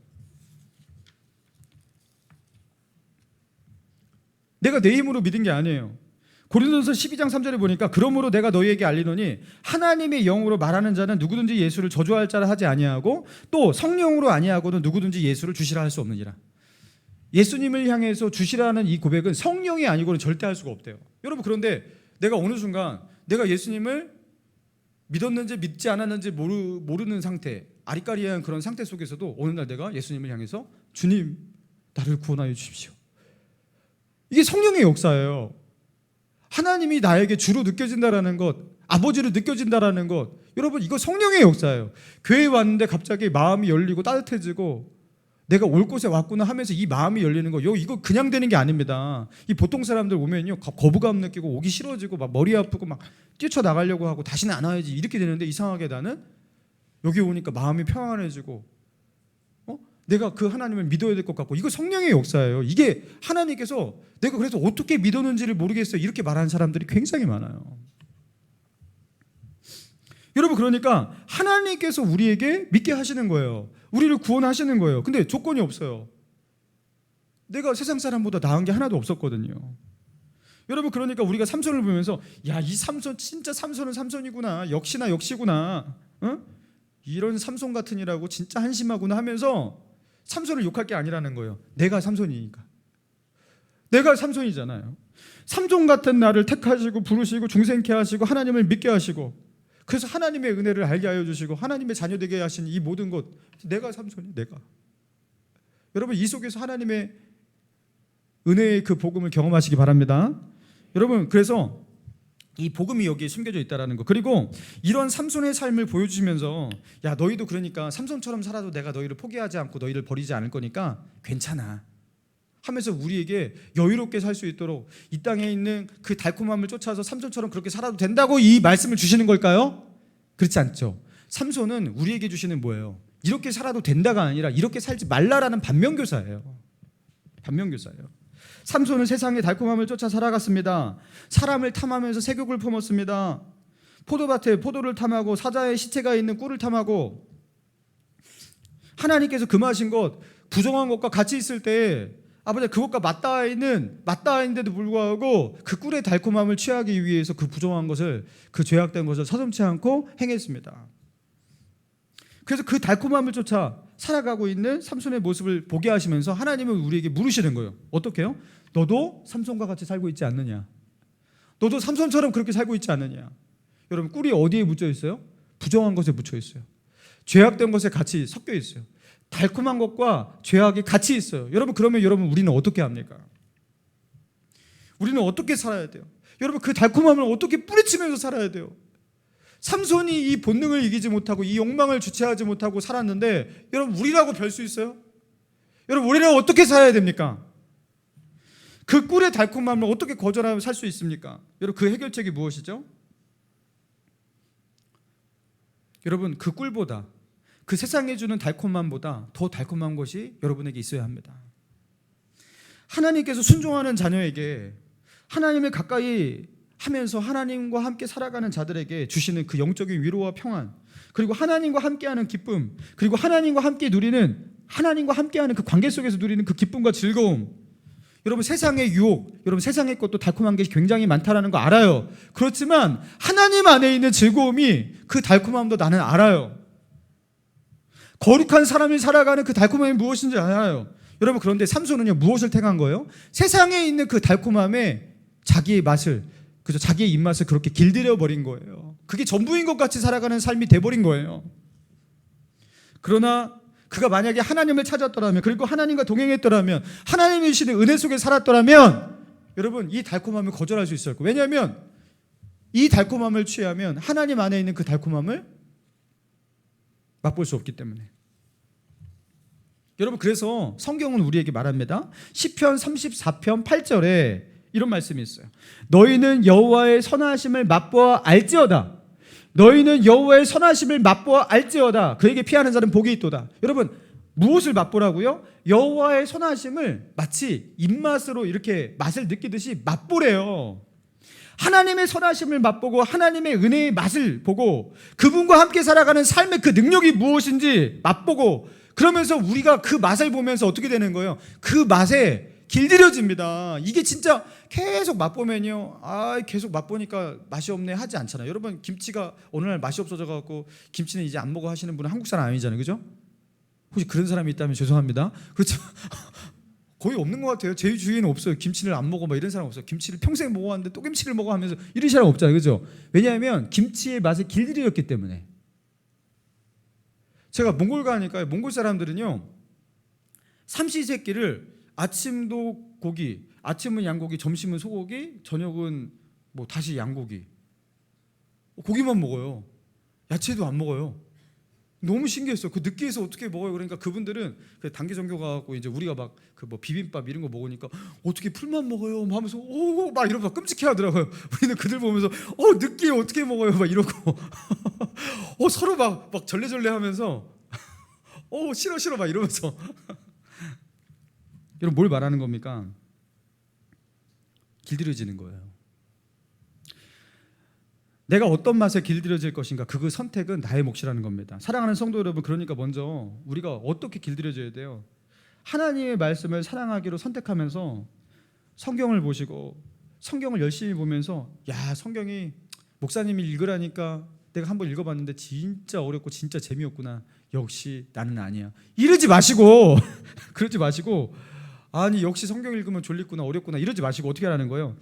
내가 내 힘으로 믿은 게 아니에요. 고린도전서 12장 3절에 보니까, 그러므로 내가 너희에게 알리노니 하나님의 영으로 말하는 자는 누구든지 예수를 저주할 자라 하지 아니하고, 또 성령으로 아니하고는 누구든지 예수를 주시라 할 수 없느니라. 예수님을 향해서 주시라는 이 고백은 성령이 아니고는 절대 할 수가 없대요. 여러분, 그런데 내가 어느 순간 내가 예수님을 믿었는지 믿지 않았는지 모르는 상태, 아리까리한 그런 상태 속에서도 어느 날 내가 예수님을 향해서 주님, 나를 구원하여 주십시오. 이게 성령의 역사예요. 하나님이 나에게 주로 느껴진다라는 것, 아버지로 느껴진다라는 것, 여러분, 이거 성령의 역사예요. 교회에 왔는데 갑자기 마음이 열리고 따뜻해지고 내가 올 곳에 왔구나 하면서 이 마음이 열리는 거, 이거 그냥 되는 게 아닙니다. 이 보통 사람들 오면요, 거부감 느끼고 오기 싫어지고 막 머리 아프고 막 뛰쳐나가려고 하고 다시는 안 와야지 이렇게 되는데, 이상하게 나는 여기 오니까 마음이 평안해지고 내가 그 하나님을 믿어야 될 것 같고, 이거 성령의 역사예요. 이게 하나님께서, 내가 그래서 어떻게 믿었는지를 모르겠어요, 이렇게 말하는 사람들이 굉장히 많아요. 여러분, 그러니까 하나님께서 우리에게 믿게 하시는 거예요. 우리를 구원하시는 거예요. 근데 조건이 없어요. 내가 세상 사람보다 나은 게 하나도 없었거든요. 여러분, 그러니까 우리가 삼손을 보면서, 야, 이 삼손 진짜 삼손은 삼손이구나, 역시나 역시구나, 이런 삼손 같으니라고 진짜 한심하구나 하면서 삼손을 욕할 게 아니라는 거예요. 내가 삼손이니까. 내가 삼손이잖아요. 삼손 같은 나를 택하시고 부르시고 중생케 하시고 하나님을 믿게 하시고, 그래서 하나님의 은혜를 알게 하여 주시고 하나님의 자녀 되게 하신 이 모든 것, 내가 삼손이, 내가. 여러분, 이 속에서 하나님의 은혜의 그 복음을 경험하시기 바랍니다. 여러분, 그래서 이 복음이 여기에 숨겨져 있다는 거, 그리고 이런 삼손의 삶을 보여주시면서, 야, 너희도 그러니까 삼손처럼 살아도 내가 너희를 포기하지 않고 너희를 버리지 않을 거니까 괜찮아 하면서 우리에게 여유롭게 살 수 있도록 이 땅에 있는 그 달콤함을 쫓아서 삼손처럼 그렇게 살아도 된다고 이 말씀을 주시는 걸까요? 그렇지 않죠. 삼손은 우리에게 주시는 뭐예요? 이렇게 살아도 된다가 아니라 이렇게 살지 말라라는 반면교사예요. 반면교사예요. 삼손은 세상의 달콤함을 쫓아 살아갔습니다. 사람을 탐하면서 색욕을 품었습니다. 포도밭에 포도를 탐하고 사자의 시체가 있는 꿀을 탐하고, 하나님께서 금하신 것, 부정한 것과 같이 있을 때 아버지 그것과 맞닿아있는데도 불구하고 그 꿀의 달콤함을 취하기 위해서 그 부정한 것을, 그 죄악된 것을 서슴지 않고 행했습니다. 그래서 그 달콤함을 쫓아 살아가고 있는 삼손의 모습을 보게 하시면서 하나님은 우리에게 물으시는 거예요. 어떻게 해요? 너도 삼손과 같이 살고 있지 않느냐? 너도 삼손처럼 그렇게 살고 있지 않느냐? 여러분, 꿀이 어디에 묻혀 있어요? 부정한 것에 묻혀 있어요. 죄악된 것에 같이 섞여 있어요. 달콤한 것과 죄악이 같이 있어요. 여러분, 그러면 우리는 어떻게 합니까? 우리는 어떻게 살아야 돼요? 여러분, 그 달콤함을 어떻게 뿌리치면서 살아야 돼요? 삼손이 이 본능을 이기지 못하고 이 욕망을 주체하지 못하고 살았는데, 여러분, 우리라고 별 수 있어요? 여러분, 우리는 어떻게 살아야 됩니까? 그 꿀의 달콤함을 어떻게 거절하며 살 수 있습니까? 여러분, 그 해결책이 무엇이죠? 여러분, 그 꿀보다, 그 세상에 주는 달콤함보다 더 달콤한 것이 여러분에게 있어야 합니다. 하나님께서 순종하는 자녀에게, 하나님을 가까이 하면서 하나님과 함께 살아가는 자들에게 주시는 그 영적인 위로와 평안, 그리고 하나님과 함께하는 기쁨, 그리고 하나님과 함께하는 그 관계 속에서 누리는 그 기쁨과 즐거움. 여러분, 세상의 유혹, 여러분 세상의 것도 달콤한 게 굉장히 많다라는 거 알아요. 그렇지만 하나님 안에 있는 즐거움이, 그 달콤함도 나는 알아요. 거룩한 사람이 살아가는 그 달콤함이 무엇인지 알아요. 여러분, 그런데 삼손은요, 무엇을 택한 거예요? 세상에 있는 그 달콤함에 자기의 맛을, 그죠, 자기의 입맛을 그렇게 길들여 버린 거예요. 그게 전부인 것 같이 살아가는 삶이 돼버린 거예요. 그러나 그가 만약에 하나님을 찾았더라면, 그리고 하나님과 동행했더라면, 하나님이 주시는 은혜 속에 살았더라면, 여러분, 이 달콤함을 거절할 수 있을 거예요. 왜냐하면 이 달콤함을 취하면 하나님 안에 있는 그 달콤함을 맛볼 수 없기 때문에. 여러분, 그래서 성경은 우리에게 말합니다. 시편 34편 8절에 이런 말씀이 있어요. 너희는 여호와의 선하심을 맛보아 알지어다. 너희는 여호와의 선하심을 맛보아 알지어다. 그에게 피하는 자는 복이 있도다. 여러분, 무엇을 맛보라고요? 여호와의 선하심을 마치 입맛으로 이렇게 맛을 느끼듯이 맛보래요. 하나님의 선하심을 맛보고 하나님의 은혜의 맛을 보고 그분과 함께 살아가는 삶의 그 능력이 무엇인지 맛보고, 그러면서 우리가 그 맛을 보면서 어떻게 되는 거예요? 그 맛에 길들여집니다. 이게 진짜 계속 맛보면요, 계속 맛보니까 맛이 없네 하지 않잖아요. 여러분, 김치가 어느 날 맛이 없어져 갖고 김치는 이제 안 먹어 하시는 분은 한국 사람 아니잖아요. 그죠? 혹시 그런 사람이 있다면 죄송합니다. 그렇죠? 거의 없는 것 같아요. 제 주위에는 없어요. 김치를 안 먹어 막 이런 사람 없어요. 김치를 평생 먹어왔는데 또 김치를 먹어 하면서 이런 사람 없잖아요. 그죠? 왜냐하면 김치의 맛을 길들였기 때문에. 제가 몽골 가니까 몽골 사람들은요, 삼시세끼를 아침도 고기, 아침은 양고기, 점심은 소고기, 저녁은 뭐 다시 양고기, 고기만 먹어요. 야채도 안 먹어요. 너무 신기했어요. 그 느끼해서 어떻게 먹어요? 그러니까 그분들은 단기 종교 가고 이제 우리가 막 그 뭐 비빔밥 이런 거 먹으니까 어떻게 풀만 먹어요? 막 하면서 막 이러면서 끔찍해하더라고요. 우리는 그들 보면서 느끼해 어떻게 먹어요? 막 이러고 서로 막 절레절레하면서 싫어 막 이러면서 여러분, 뭘 말하는 겁니까? 길들여지는 거예요. 내가 어떤 맛에 길들여질 것인가, 그 선택은 나의 몫이라는 겁니다. 사랑하는 성도 여러분, 그러니까 먼저 우리가 어떻게 길들여져야 돼요? 하나님의 말씀을 사랑하기로 선택하면서 성경을 보시고, 성경을 열심히 보면서, 성경이 목사님이 읽으라니까 내가 한번 읽어봤는데 진짜 어렵고 진짜 재미없구나, 역시 나는 아니야, 이러지 마시고 그러지 마시고, 아니 역시 성경 읽으면 졸립구나, 어렵구나, 이러지 마시고 어떻게 하라는 거예요?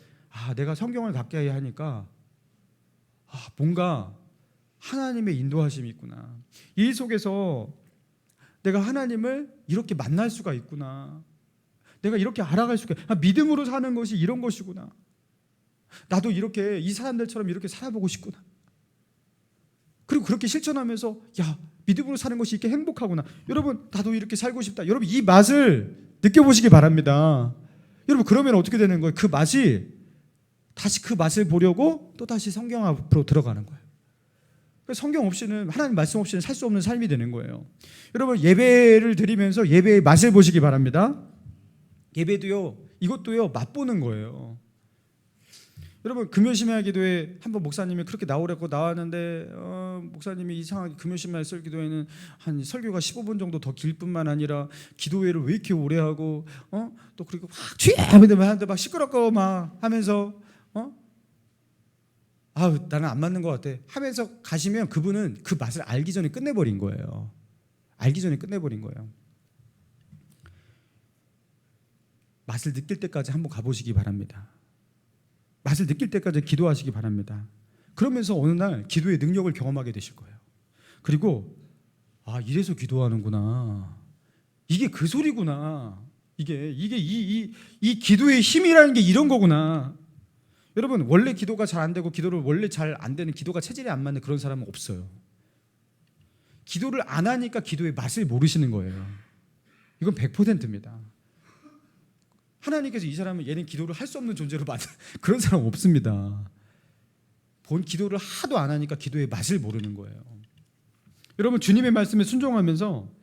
내가 성경을 가까이 하니까 뭔가 하나님의 인도하심이 있구나, 이 속에서 내가 하나님을 이렇게 만날 수가 있구나, 내가 이렇게 알아갈 수가, 믿음으로 사는 것이 이런 것이구나, 나도 이렇게 이 사람들처럼 이렇게 살아보고 싶구나, 그리고 그렇게 실천하면서 믿음으로 사는 것이 이렇게 행복하구나, 여러분 나도 이렇게 살고 싶다, 여러분 이 맛을 느껴보시기 바랍니다. 여러분, 그러면 어떻게 되는 거예요? 그 맛이 다시 그 맛을 보려고 또 다시 성경 앞으로 들어가는 거예요. 성경 없이는, 하나님 말씀 없이는 살 수 없는 삶이 되는 거예요. 여러분, 예배를 드리면서 예배의 맛을 보시기 바랍니다. 예배도요, 이것도요 맛보는 거예요. 여러분 금요심야 기도회 한번 목사님이 그렇게 나오라고 나왔는데 목사님이 이상하게 금요심야 설 기도회는 한 설교가 15분 정도 더 길 뿐만 아니라 기도회를 왜 이렇게 오래 하고 또 그리고 막 취하는데 막 시끄럽고 막 하면서 나는 안 맞는 것 같아 하면서 가시면 그분은 그 맛을 알기 전에 끝내버린 거예요. 알기 전에 끝내버린 거예요. 맛을 느낄 때까지 한번 가보시기 바랍니다. 맛을 느낄 때까지 기도하시기 바랍니다. 그러면서 어느 날 기도의 능력을 경험하게 되실 거예요. 그리고 이래서 기도하는구나. 이게 그 소리구나. 이게 이 기도의 힘이라는 게 이런 거구나. 여러분 원래 기도가 잘 안 되고 기도를 원래 잘 안 되는 기도가 체질에 안 맞는 그런 사람은 없어요. 기도를 안 하니까 기도의 맛을 모르시는 거예요. 이건 100%입니다. 하나님께서 이 사람은 얘는 기도를 할 수 없는 존재로 만든 그런 사람 없습니다. 본 기도를 하도 안 하니까 기도의 맛을 모르는 거예요. 여러분 주님의 말씀에 순종하면서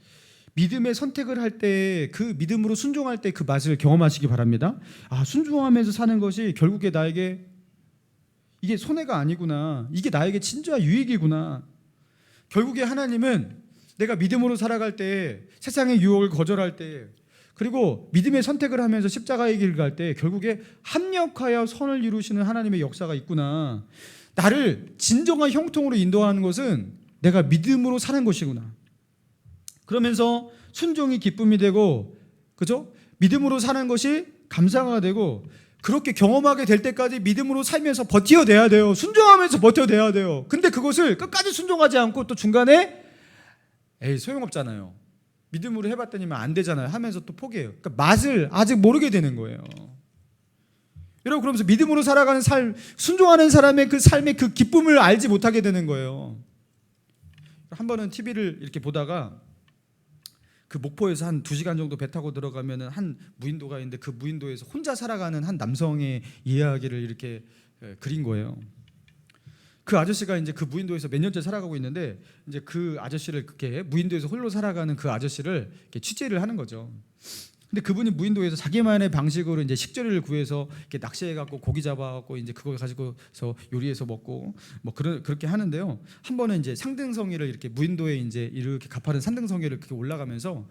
믿음의 선택을 할 때 그 믿음으로 순종할 때 그 맛을 경험하시기 바랍니다. 순종하면서 사는 것이 결국에 나에게 이게 손해가 아니구나. 이게 나에게 진짜 유익이구나. 결국에 하나님은 내가 믿음으로 살아갈 때 세상의 유혹을 거절할 때 그리고 믿음의 선택을 하면서 십자가의 길을 갈 때 결국에 합력하여 선을 이루시는 하나님의 역사가 있구나. 나를 진정한 형통으로 인도하는 것은 내가 믿음으로 사는 것이구나. 그러면서 순종이 기쁨이 되고 그죠? 믿음으로 사는 것이 감사가 되고 그렇게 경험하게 될 때까지 믿음으로 살면서 버텨내야 돼요. 순종하면서 버텨내야 돼요. 근데 그것을 끝까지 순종하지 않고 또 중간에 소용없잖아요. 믿음으로 해봤더니만 안 되잖아요 하면서 또 포기해요. 그러니까 맛을 아직 모르게 되는 거예요. 여러분 그러면서 믿음으로 살아가는 삶, 순종하는 사람의 그 삶의 그 기쁨을 알지 못하게 되는 거예요. 한 번은 TV를 이렇게 보다가 그 목포에서 한 2시간 정도 배 타고 들어가면은 한 무인도가 있는데 그 무인도에서 혼자 살아가는 한 남성의 이야기를 이렇게 그린 거예요. 그 아저씨가 이제 그 무인도에서 몇 년째 살아가고 있는데 이제 그 아저씨를 그렇게 무인도에서 홀로 살아가는 그 아저씨를 이렇게 취재를 하는 거죠. 근데 그분이 무인도에서 자기만의 방식으로 이제 식재료를 구해서 이렇게 낚시해 갖고 고기 잡아 갖고 이제 그걸 가지고서 요리해서 먹고 뭐 그렇게 하는데요. 한 번은 이제 상등성이를 이렇게 무인도에 이제 이렇게 가파른 상등성이를 그렇게 올라가면서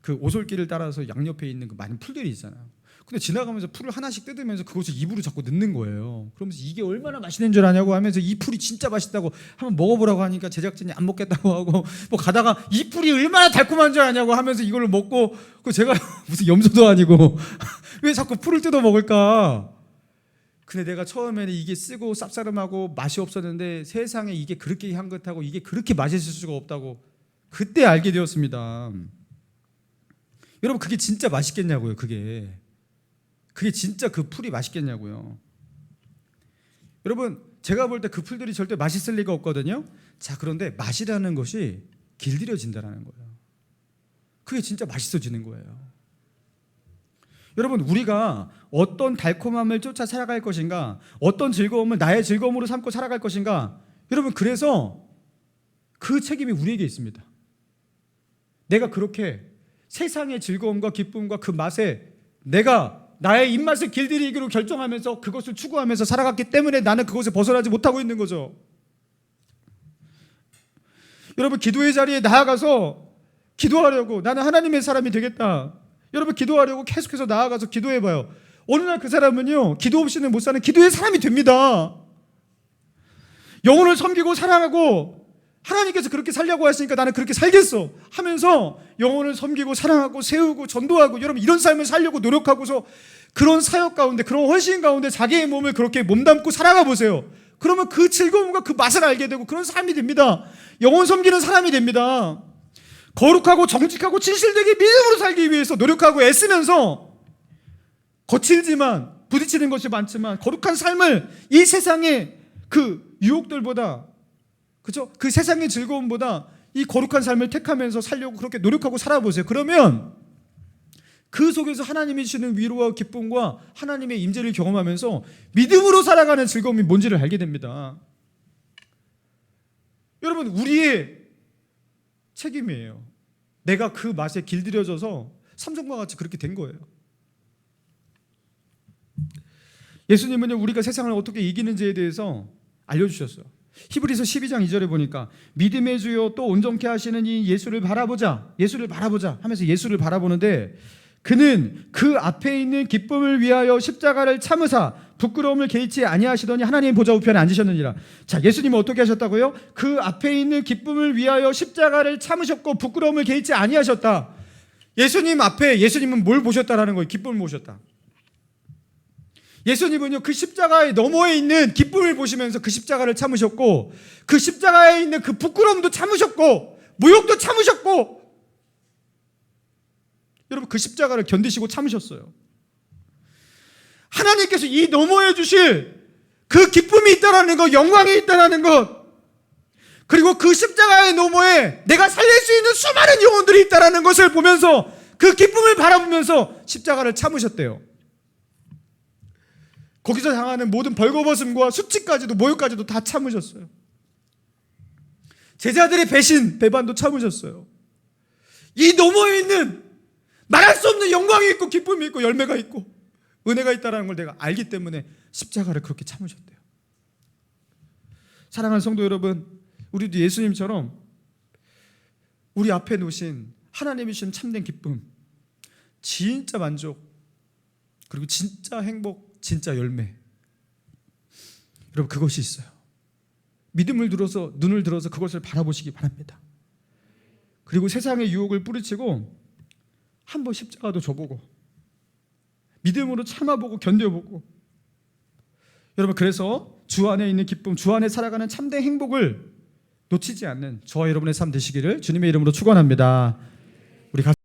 그 오솔길을 따라서 양옆에 있는 그 많은 풀들이 있잖아요. 근데 지나가면서 풀을 하나씩 뜯으면서 그것을 입으로 자꾸 넣는 거예요. 그러면서 이게 얼마나 맛있는 줄 아냐고 하면서 이 풀이 진짜 맛있다고 한번 먹어보라고 하니까 제작진이 안 먹겠다고 하고 뭐 가다가 이 풀이 얼마나 달콤한 줄 아냐고 하면서 이걸로 먹고 제가 무슨 염소도 아니고 왜 자꾸 풀을 뜯어 먹을까? 근데 내가 처음에는 이게 쓰고 쌉싸름하고 맛이 없었는데 세상에 이게 그렇게 향긋하고 이게 그렇게 맛있을 수가 없다고 그때 알게 되었습니다. 여러분 그게 진짜 맛있겠냐고요. 그게 진짜 그 풀이 맛있겠냐고요. 여러분 제가 볼 때 그 풀들이 절대 맛있을 리가 없거든요. 자 그런데 맛이라는 것이 길들여진다는 거예요. 그게 진짜 맛있어지는 거예요. 여러분 우리가 어떤 달콤함을 쫓아 살아갈 것인가, 어떤 즐거움을 나의 즐거움으로 삼고 살아갈 것인가, 여러분 그래서 그 책임이 우리에게 있습니다. 내가 그렇게 세상의 즐거움과 기쁨과 그 맛에 내가 나의 입맛을 길들이기로 결정하면서 그것을 추구하면서 살아갔기 때문에 나는 그것을 벗어나지 못하고 있는 거죠. 여러분 기도의 자리에 나아가서 기도하려고 나는 하나님의 사람이 되겠다. 여러분 기도하려고 계속해서 나아가서 기도해봐요. 어느 날 그 사람은요 기도 없이는 못 사는 기도의 사람이 됩니다. 영혼을 섬기고 사랑하고 하나님께서 그렇게 살려고 하시니까 나는 그렇게 살겠어 하면서 영혼을 섬기고 사랑하고 세우고 전도하고 여러분 이런 삶을 살려고 노력하고서 그런 사역 가운데 그런 헌신 가운데 자기의 몸을 그렇게 몸담고 살아가 보세요. 그러면 그 즐거움과 그 맛을 알게 되고 그런 삶이 됩니다. 영혼 섬기는 사람이 됩니다. 거룩하고 정직하고 진실되게 믿음으로 살기 위해서 노력하고 애쓰면서 거칠지만 부딪히는 것이 많지만 거룩한 삶을 이 세상의 그 유혹들보다 그죠? 그 세상의 즐거움보다 이 거룩한 삶을 택하면서 살려고 그렇게 노력하고 살아보세요. 그러면 그 속에서 하나님이 주시는 위로와 기쁨과 하나님의 임재를 경험하면서 믿음으로 살아가는 즐거움이 뭔지를 알게 됩니다. 여러분 우리의 책임이에요. 내가 그 맛에 길들여져서 삼성과 같이 그렇게 된 거예요. 예수님은요, 우리가 세상을 어떻게 이기는지에 대해서 알려주셨어요. 히브리서 12장 2절에 보니까 믿음의 주요 또 온전케 하시는 이 예수를 바라보자 하면서 예수를 바라보는데, 그는 그 앞에 있는 기쁨을 위하여 십자가를 참으사 부끄러움을 개의치 아니하시더니 하나님 보좌 우편에 앉으셨느니라. 자, 예수님은 어떻게 하셨다고요? 그 앞에 있는 기쁨을 위하여 십자가를 참으셨고 부끄러움을 개의치 아니하셨다. 예수님 앞에, 예수님은 뭘 보셨다라는 거예요? 기쁨을 보셨다. 예수님은요, 그 십자가의 너머에 있는 기쁨을 보시면서 그 십자가를 참으셨고, 그 십자가에 있는 그 부끄러움도 참으셨고, 모욕도 참으셨고, 여러분 그 십자가를 견디시고 참으셨어요. 하나님께서 이 너머에 주실 그 기쁨이 있다라는 것, 영광이 있다라는 것, 그리고 그 십자가의 너머에 내가 살릴 수 있는 수많은 영혼들이 있다라는 것을 보면서, 그 기쁨을 바라보면서 십자가를 참으셨대요. 거기서 당하는 모든 벌거벗음과 수치까지도, 모욕까지도 다 참으셨어요. 제자들의 배신, 배반도 참으셨어요. 이 너머에 있는 말할 수 없는 영광이 있고 기쁨이 있고 열매가 있고 은혜가 있다는 걸 내가 알기 때문에 십자가를 그렇게 참으셨대요. 사랑하는 성도 여러분, 우리도 예수님처럼 우리 앞에 놓으신 하나님이 주신 참된 기쁨, 진짜 만족, 그리고 진짜 행복, 진짜 열매, 여러분 그것이 있어요. 믿음을 들어서, 눈을 들어서 그것을 바라보시기 바랍니다. 그리고 세상의 유혹을 뿌리치고 한번 십자가도 줘보고 믿음으로 참아보고 견뎌보고, 여러분 그래서 주 안에 있는 기쁨, 주 안에 살아가는 참된 행복을 놓치지 않는 저와 여러분의 삶 되시기를 주님의 이름으로 축원합니다. 우리